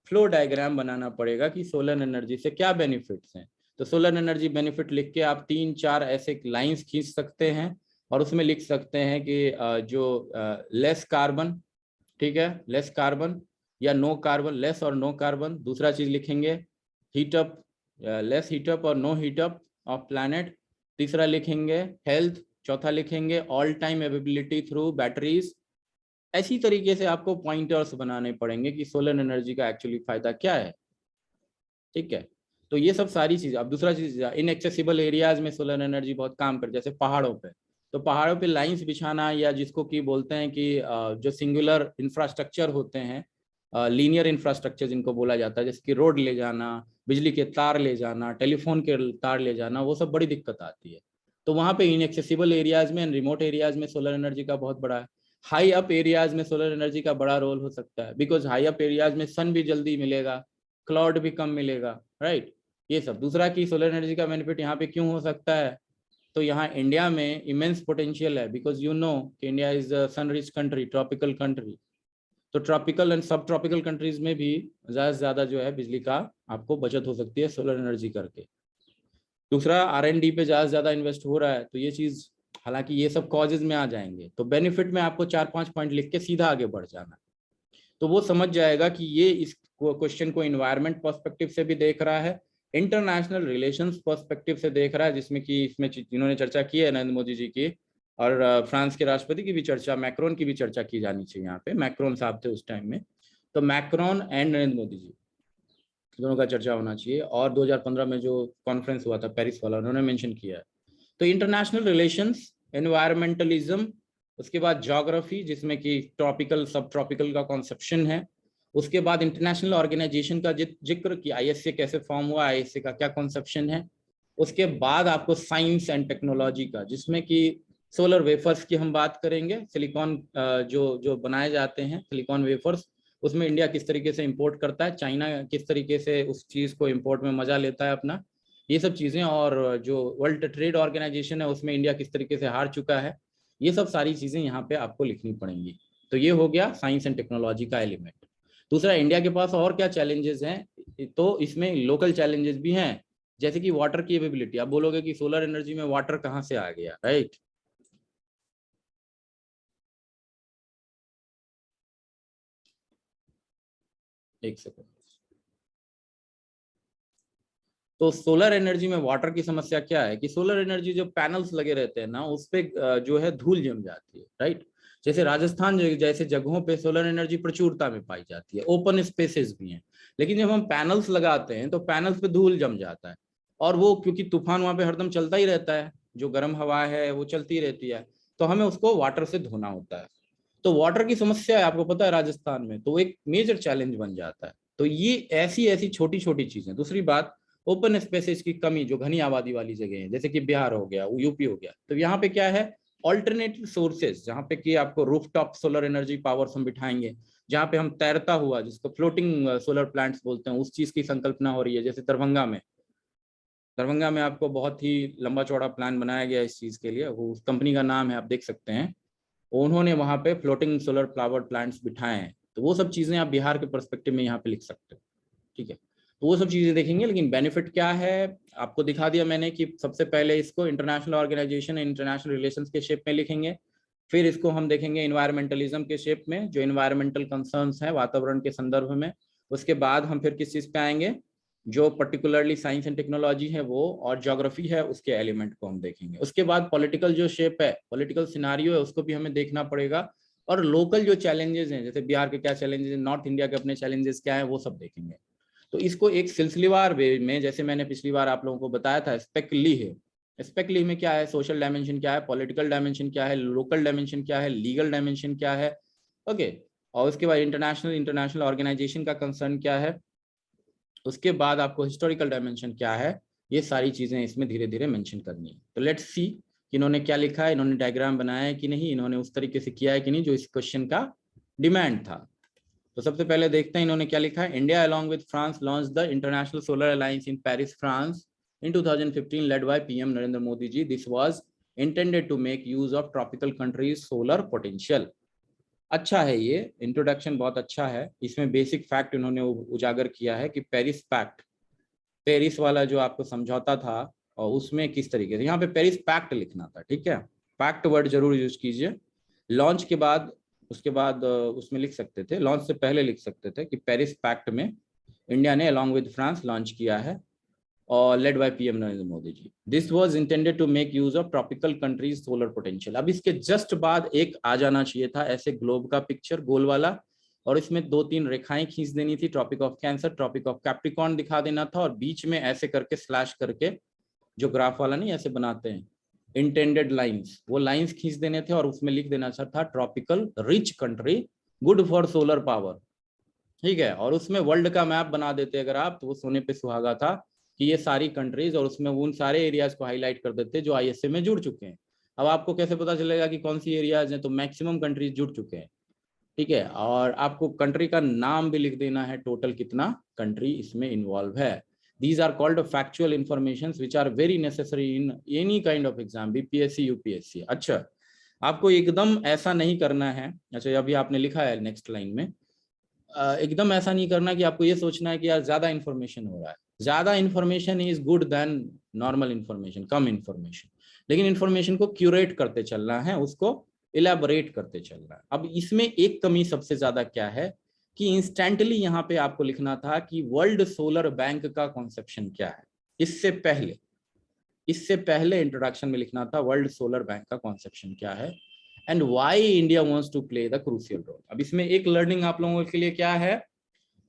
फ्लो डायग्राम बनाना पड़ेगा कि सोलर एनर्जी से क्या बेनिफिट्स हैं। तो सोलर एनर्जी बेनिफिट लिख के आप 3-4 ऐसे लाइंस खींच सकते हैं, और उसमें लिख सकते हैं कि जो लेस कार्बन, ठीक है, लेस कार्बन या नो कार्बन, लेस और नो कार्बन। दूसरा चीज लिखेंगे हीटअप, लेस हीटअप और नो हीटअप ऑफ प्लैनेट। तीसरा लिखेंगे हेल्थ। चौथा लिखेंगे all time availability through batteries. ऐसी तरीके से आपको पॉइंटर्स बनाने पड़ेंगे कि सोलर एनर्जी का एक्चुअली फायदा क्या है, ठीक है। तो ये सब सारी चीजें। अब दूसरा चीज, इनएक्सेसिबल एरियाज में सोलर एनर्जी बहुत काम करती है, जैसे पहाड़ों पे। तो पहाड़ों पे लाइंस बिछाना, या जिसको कि बोलते हैं कि जो सिंगुलर इंफ्रास्ट्रक्चर होते हैं, लीनियर इंफ्रास्ट्रक्चर जिनको बोला जाता है, जैसे कि रोड ले जाना, बिजली के तार ले जाना, टेलीफोन के तार ले जाना, वो सब बड़ी दिक्कत आती है। तो वहाँ पे इनएक्सेसिबल एरियाज में, रिमोट एरियाज में सोलर एनर्जी का बहुत बड़ा है। हाई अप एरियाज में सोलर एनर्जी का बड़ा रोल हो सकता है, बिकॉज हाई अप एरियाज में सन भी जल्दी मिलेगा, क्लाउड भी कम मिलेगा, राइट। ये सब। दूसरा कि सोलर एनर्जी का बेनिफिट यहाँ पे क्यों हो सकता है, तो यहाँ इंडिया में इमेंस पोटेंशियल है, बिकॉज यू नो कि India is a sun rich country, tropical country. तो tropical and subtropical countries में भी ज्यादा से ज्यादा जो है बिजली का आपको बचत हो सकती है सोलर एनर्जी करके। दूसरा, R&D पे ज्यादा से ज्यादा इन्वेस्ट हो रहा है, तो ये चीज, हालांकि ये सब कॉजेज में आ जाएंगे, तो बेनिफिट में आपको 4-5 पॉइंट लिख के सीधा आगे बढ़ जाना, तो वो समझ जाएगा कि ये इस क्वेश्चन को इन्वायरमेंट पर्सपेक्टिव से भी देख रहा है, इंटरनेशनल रिलेशंस पर्सपेक्टिव से देख रहा है, जिसमें कि इसमें जिन्होंने चर्चा की है नरेंद्र मोदी जी की, और फ्रांस के राष्ट्रपति की भी चर्चा, मैक्रोन की भी चर्चा की जानी चाहिए। यहाँ पे मैक्रोन साहब थे उस टाइम में, तो मैक्रोन एंड नरेंद्र मोदी जी दोनों का चर्चा होना चाहिए। और 2015 में जो कॉन्फ्रेंस हुआ था पेरिस वाला, उन्होंने मेंशन किया है। तो इंटरनेशनल रिलेशंस, एनवायरमेंटलिज्म, उसके बाद ज्योग्राफी जिसमें कि ट्रॉपिकल सब ट्रॉपिकल का कॉन्सेप्शन है, उसके बाद इंटरनेशनल ऑर्गेनाइजेशन का जिक्र कि ISA कैसे फॉर्म हुआ, ISA का क्या कॉन्सेप्शन है, उसके बाद आपको साइंस एंड टेक्नोलॉजी का, जिसमें कि सोलर वेफर्स की हम बात करेंगे, सिलिकॉन जो जो बनाए जाते हैं सिलिकॉन वेफर्स, उसमें इंडिया किस तरीके से इंपोर्ट करता है, चाइना किस तरीके से उस चीज को इंपोर्ट में मजा लेता है अपना, ये सब चीजें। और जो वर्ल्ड ट्रेड ऑर्गेनाइजेशन है उसमें इंडिया किस तरीके से हार चुका है, ये सब सारी चीजें यहाँ पे आपको लिखनी पड़ेंगी। तो ये हो गया साइंस एंड टेक्नोलॉजी का एलिमेंट। दूसरा, इंडिया के पास और क्या चैलेंजेस हैं, तो इसमें लोकल चैलेंजेस भी हैं, जैसे कि वाटर की अवेबिलिटी। आप बोलोगे कि सोलर एनर्जी में वाटर कहाँ से आ गया, राइट। एक सेकंड। तो सोलर एनर्जी में वाटर की समस्या क्या है कि सोलर एनर्जी जो पैनल्स लगे रहते हैं ना, उस पे जो है धूल जम जाती है, राइट। जैसे राजस्थान जैसे जगहों पे सोलर एनर्जी प्रचुरता में पाई जाती है, ओपन स्पेसेस भी हैं, लेकिन जब हम पैनल्स लगाते हैं तो पैनल्स पे धूल जम जाता है, और वो क्योंकि तूफान वहां पे हरदम चलता ही रहता है, जो गर्म हवा है वो चलती रहती है, तो हमें उसको वाटर से धोना होता है। तो वाटर की समस्या है, आपको पता है राजस्थान में, तो एक मेजर चैलेंज बन जाता है। तो ये ऐसी ऐसी छोटी छोटी चीजें। दूसरी बात, ओपन स्पेसेस की कमी, जो घनी आबादी वाली जगह है, जैसे कि बिहार हो गया, यूपी हो गया, तो यहाँ पे क्या है, ऑल्टरनेटिव सोर्सेज, जहाँ पे कि आपको रूफटॉप सोलर एनर्जी पावर्स हम बिठाएंगे, जहाँ पे हम तैरता हुआ, जिसको फ्लोटिंग सोलर प्लांट्स बोलते हैं, उस चीज की संकल्पना हो रही है। जैसे दरभंगा में आपको बहुत ही लंबा चौड़ा प्लान बनाया गया इस चीज के लिए, वो उस कंपनी का नाम है, आप देख सकते हैं, उन्होंने वहां पे फ्लोटिंग सोलर पावर प्लांट्स बिठाए हैं। तो वो सब चीजें आप बिहार के पर्सपेक्टिव में यहाँ पे लिख सकते हो, ठीक है। तो वो सब चीजें देखेंगे, लेकिन बेनिफिट क्या है आपको दिखा दिया मैंने कि सबसे पहले इसको इंटरनेशनल ऑर्गेनाइजेशन, इंटरनेशनल रिलेशंस के शेप में लिखेंगे, फिर इसको हम देखेंगे इन्वायरमेंटलिज्म के शेप में, जो इन्वायरमेंटल कंसर्न्स है वातावरण के संदर्भ में। उसके बाद हम फिर किस चीज पे आएंगे, जो पर्टिकुलरली साइंस एंड टेक्नोलॉजी है वो, और ज्योग्राफी है उसके एलिमेंट को हम देखेंगे। उसके बाद पॉलिटिकल जो शेप है, पॉलिटिकल सिनारियो है, उसको भी हमें देखना पड़ेगा, और लोकल जो चैलेंजेस हैं, जैसे बिहार के क्या चैलेंजेस हैं, नॉर्थ इंडिया के अपने चैलेंजेस क्या है, वो सब देखेंगे। तो इसको एक सिलसिलेवार वे में, जैसे मैंने पिछली बार आप लोगों को बताया था, स्पेक्ली है। स्पेक्ली में क्या है, सोशल डायमेंशन क्या है, पॉलिटिकल डायमेंशन क्या है, लोकल डायमेंशन क्या है, लीगल डायमेंशन क्या है, ओके। और उसके बाद इंटरनेशनल ऑर्गेनाइजेशन का कंसर्न क्या है, उसके बाद आपको हिस्टोरिकल डायमेंशन क्या है, ये सारी चीजें इसमें धीरे धीरे मेंशन करनी है। तो लेट्स सी कि इन्होंने क्या लिखा है, इन्होंने डायग्राम बनाया है कि नहीं, इन्होंने उस तरीके से किया है कि नहीं जो इस क्वेश्चन का डिमांड था। तो सबसे पहले देखते हैं इन्होंने क्या लिखा है। India along with France launched the International Solar Alliance in Paris, France in 2015 led by PM Narendra Modi ji. This was intended to make use of tropical countries solar potential. अच्छा है, ये इंट्रोडक्शन बहुत अच्छा है। इसमें basic fact इन्होंने उजागर किया है कि पेरिस पैक्ट, पेरिस वाला जो आपको समझौता था, और उसमें किस तरीके से, यहाँ पे पेरिस पैक्ट लिखना था, ठीक है, पैक्ट वर्ड जरूर यूज कीजिए। लॉन्च के बाद, उसके बाद उसमें लिख सकते थे, लॉन्च से पहले लिख सकते थे कि पेरिस पैक्ट में इंडिया ने अलॉन्ग विद फ्रांस लॉन्च किया है, और led by PM Narendra Modi ji. This was intended to make use of tropical countries solar potential. अब इसके जस्ट बाद एक आ जाना चाहिए था ऐसे ग्लोब का पिक्चर, गोल वाला, और इसमें 2-3 रेखाएं खींच देनी थी, tropic of cancer, tropic of Capricorn दिखा देना था, और बीच में ऐसे करके स्लैश करके जो ग्राफ वाला नहीं ऐसे बनाते हैं इंटेंडेड लाइंस, वो लाइंस खींच देने थे और उसमें लिख देना था tropical rich country good for solar power, ठीक है। और उसमें वर्ल्ड का मैप बना देते अगर आप, तो वो सोने पे सुहागा था कि ये सारी कंट्रीज, और उसमें उन सारे एरियाज को हाईलाइट कर देते जो आईएसए में जुड़ चुके हैं। अब आपको कैसे पता चलेगा कि कौन सी एरियाज हैं, तो मैक्सिमम कंट्रीज जुड़ चुके हैं, ठीक है। और आपको कंट्री का नाम भी लिख देना है, टोटल कितना कंट्री इसमें इन्वॉल्व है। These are called factual informations which are very necessary in any kind of exam, BPSC UPSC. अच्छा, आपको एकदम ऐसा नहीं करना है, अच्छा अभी आपने लिखा है नेक्स्ट लाइन में, एकदम ऐसा नहीं करना कि आपको ये सोचना है कि यार ज्यादा इंफॉर्मेशन हो रहा है। ज्यादा information is good then normal information, कम इंफॉर्मेशन, लेकिन इंफॉर्मेशन को क्यूरेट करते चलना है, उसको इलेबोरेट करते चलना है। अब इसमें एक कमी सबसे ज्यादा क्या है कि इंस्टेंटली यहाँ पे आपको लिखना था कि वर्ल्ड सोलर बैंक का कॉन्सेप्शन क्या है। इससे पहले इंट्रोडक्शन में लिखना था वर्ल्ड सोलर बैंक का कॉन्सेप्शन क्या है and why India wants to play the crucial role. अब इसमें एक लर्निंग आप लोगों के लिए क्या है,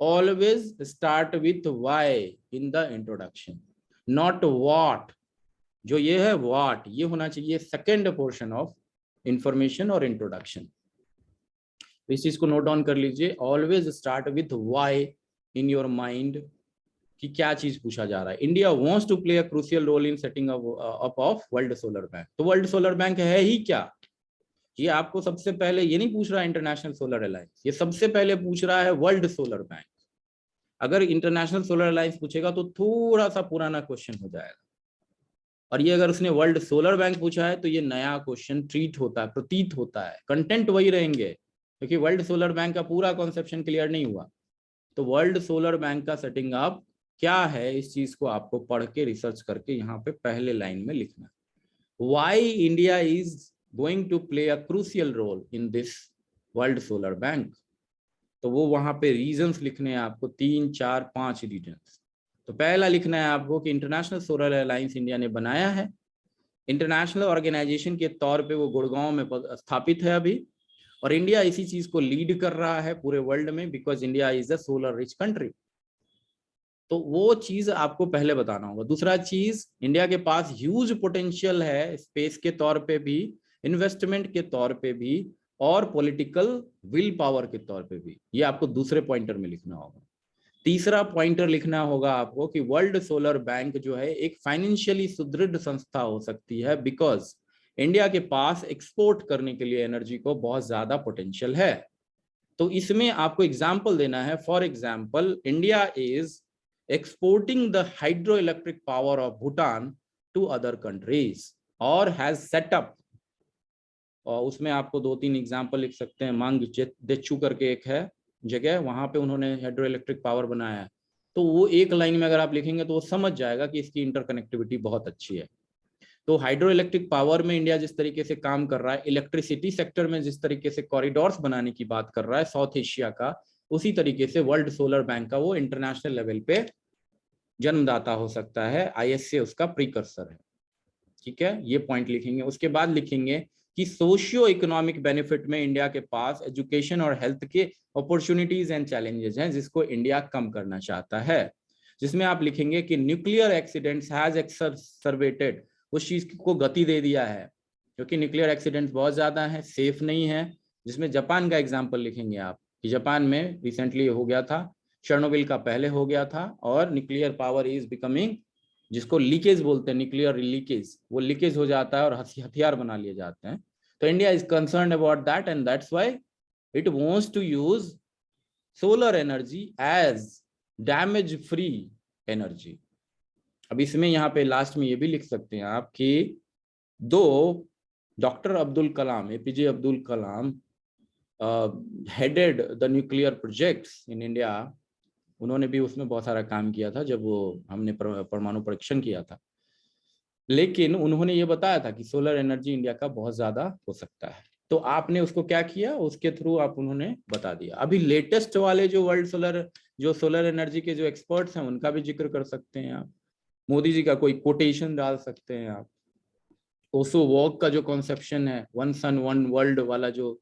always start with why in the introduction, not what. जो ये है व्हाट, ये होना चाहिए सेकेंड पोर्शन ऑफ इंफॉर्मेशन और इंट्रोडक्शन। इस चीज को नोट डाउन कर लीजिए, always start with why in your mind, कि क्या चीज पूछा जा रहा है। India wants to play a crucial role in setting up of world solar bank. तो वर्ल्ड सोलर बैंक है ही क्या, ये आपको सबसे पहले ये नहीं पूछ रहा है इंटरनेशनल सोलर अलायंस, ये सबसे पहले पूछ रहा है वर्ल्ड सोलर बैंक। अगर इंटरनेशनल सोलर अलायंस पूछेगा तो थोड़ा सा पुराना क्वेश्चन हो जाएगा, और ये अगर उसने वर्ल्ड सोलर बैंक पूछा है तो ये नया क्वेश्चन ट्रीट होता है, प्रतीत होता है, कंटेंट वही रहेंगे, क्योंकि वर्ल्ड सोलर बैंक का पूरा कॉन्सेप्शन क्लियर नहीं हुआ। तो वर्ल्ड सोलर बैंक का सेटिंग अप क्या है, इस चीज को आपको पढ़ के रिसर्च करके यहाँ पे पहले लाइन में लिखना है। Why India is going to play a crucial role in this world solar bank, तो वो वहां पे रीजंस लिखने हैं आपको, 3 4 5 रीजंस। तो पहला लिखना है आपको कि इंटरनेशनल सोलर अलायंस इंडिया ने बनाया है, इंटरनेशनल ऑर्गेनाइजेशन के तौर पे वो गुड़गांव में स्थापित है अभी, और इंडिया इसी चीज को लीड कर रहा है पूरे वर्ल्ड में, because India is a solar rich country. तो वो चीज आपको पहले बताना होगा। दूसरा चीज, इंडिया के पास ह्यूज पोटेंशियल है स्पेस के तौर पे भी, इन्वेस्टमेंट के तौर पे भी, और पॉलिटिकल विल पावर के तौर पे भी। ये आपको दूसरे पॉइंटर में लिखना होगा। तीसरा पॉइंटर लिखना होगा आपको कि वर्ल्ड सोलर बैंक जो है एक फाइनेंशियली सुदृढ़ संस्था हो सकती है, बिकॉज इंडिया के पास एक्सपोर्ट करने के लिए एनर्जी को बहुत ज्यादा पोटेंशियल है। तो इसमें आपको एग्जाम्पल देना है, for example India is exporting the hydroelectric power of Bhutan to other countries or has set up, और उसमें आपको 2-3 एग्जांपल लिख सकते हैं। मांग देचू करके एक है जगह, वहां पे उन्होंने हाइड्रो इलेक्ट्रिक पावर बनाया है। तो वो एक लाइन में अगर आप लिखेंगे तो वो समझ जाएगा कि इसकी इंटरकनेक्टिविटी बहुत अच्छी है। तो हाइड्रो इलेक्ट्रिक पावर में इंडिया जिस तरीके से काम कर रहा है, इलेक्ट्रिसिटी सेक्टर में जिस तरीके से कॉरिडोर्स बनाने की बात कर रहा है साउथ एशिया का, उसी तरीके से वर्ल्ड सोलर बैंक का वो इंटरनेशनल लेवल पे जन्मदाता हो सकता है, आईएसए उसका प्रीकर्सर है, ठीक है। ये पॉइंट लिखेंगे। उसके बाद लिखेंगे कि सोशियो इकोनॉमिक बेनिफिट में इंडिया के पास एजुकेशन और हेल्थ के अपॉर्चुनिटीज एंड चैलेंजेस हैं, जिसको इंडिया कम करना चाहता है। जिसमें आप लिखेंगे कि न्यूक्लियर एक्सीडेंट्स हैज एक्सरबेटेड, उस चीज को गति दे दिया है, क्योंकि न्यूक्लियर एक्सीडेंट्स बहुत ज्यादा है, सेफ नहीं है। जिसमें जापान का एग्जाम्पल लिखेंगे आप कि जापान में रिसेंटली हो गया था, चेर्नोबिल का पहले हो गया था, और न्यूक्लियर पावर इज बिकमिंग, जिसको लीकेज बोलते हैं, न्यूक्लियर लीकेज, वो लीकेज हो जाता है और हथियार बना लिए जाते हैं। तो India is concern about that and that's why it wants to use solar energy as damage free energy. अब इसमें यहाँ पे लास्ट में ये भी लिख सकते हैं आप कि दो doctor Abdul Kalam, APJ Abdul Kalam headed the nuclear projects in India, उन्होंने भी उसमें बहुत सारा काम किया था जब वो हमने परमाणु परीक्षण किया था, लेकिन उन्होंने ये बताया था कि सोलर एनर्जी इंडिया का बहुत ज्यादा हो सकता है। तो आपने उसको क्या किया, उसके थ्रू आप उन्होंने बता दिया। अभी लेटेस्ट वाले जो वर्ल्ड सोलर, जो सोलर एनर्जी के जो एक्सपर्ट्स हैं, उनका भी जिक्र कर सकते हैं आप, मोदी जी का कोई कोटेशन डाल सकते हैं आप, ओसो वॉक का जो कॉन्सेप्शन है, वन सन वन वर्ल्ड वाला जो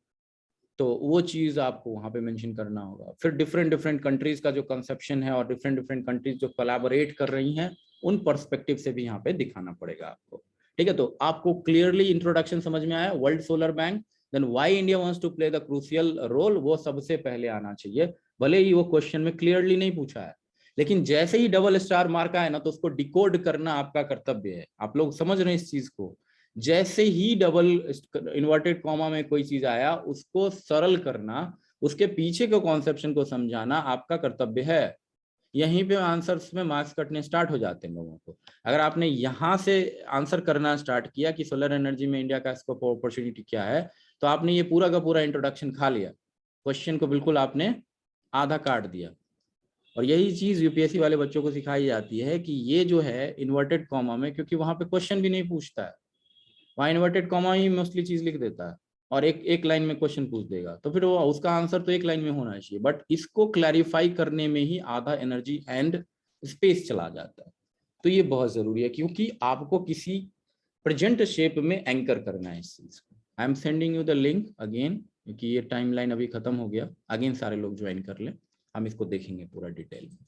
तो वो चीज आपको वहां पे मेंशन करना होगा। फिर डिफरेंट डिफरेंट कंट्रीज का जो कंसेप्शन है और डिफरेंट डिफरेंट कंट्रीज जो कोलैबोरेट कर रही हैं उन पर्सपेक्टिव से भी यहाँ पे दिखाना पड़ेगा आपको। ठीक है, तो आपको क्लियरली इंट्रोडक्शन समझ में आया world solar bank, then why India wants to play the crucial role, वो सबसे पहले आना चाहिए। भले ही वो क्वेश्चन में क्लियरली नहीं पूछा है, लेकिन जैसे ही डबल स्टार मार्का है ना तो उसको डिकोड करना आपका कर्तव्य है। आप लोग समझ रहे हैं इस चीज को? जैसे ही डबल इन्वर्टेड कॉमा में कोई चीज आया उसको सरल करना, उसके पीछे के कॉन्सेप्शन को समझाना आपका कर्तव्य है। यहीं पे आंसर्स में मार्क्स कटने स्टार्ट हो जाते हैं लोगों को। अगर आपने यहाँ से आंसर करना स्टार्ट किया कि सोलर एनर्जी में इंडिया का स्कोप अपॉर्चुनिटी क्या है, तो आपने ये पूरा का पूरा इंट्रोडक्शन खा लिया, क्वेश्चन को बिल्कुल आपने आधा काट दिया। और यही चीज यूपीएससी वाले बच्चों को सिखाई जाती है कि ये जो है इन्वर्टेड कॉमा में, क्योंकि वहां पे क्वेश्चन भी नहीं पूछता है, वहां इन्वर्टेड कॉमा ही मोस्टली चीज लिख देता है और एक एक लाइन में क्वेश्चन पूछ देगा, तो फिर वो उसका आंसर तो एक लाइन में होना चाहिए, बट इसको क्लैरिफाई करने में ही आधा एनर्जी एंड स्पेस चला जाता है। तो ये बहुत जरूरी है क्योंकि आपको किसी प्रेजेंट शेप में एंकर करना है इस चीज को। I am sending you the link again, क्योंकि ये टाइमलाइन अभी खत्म हो गया, अगेन सारे लोग ज्वाइन कर ले, हम इसको देखेंगे पूरा डिटेल में।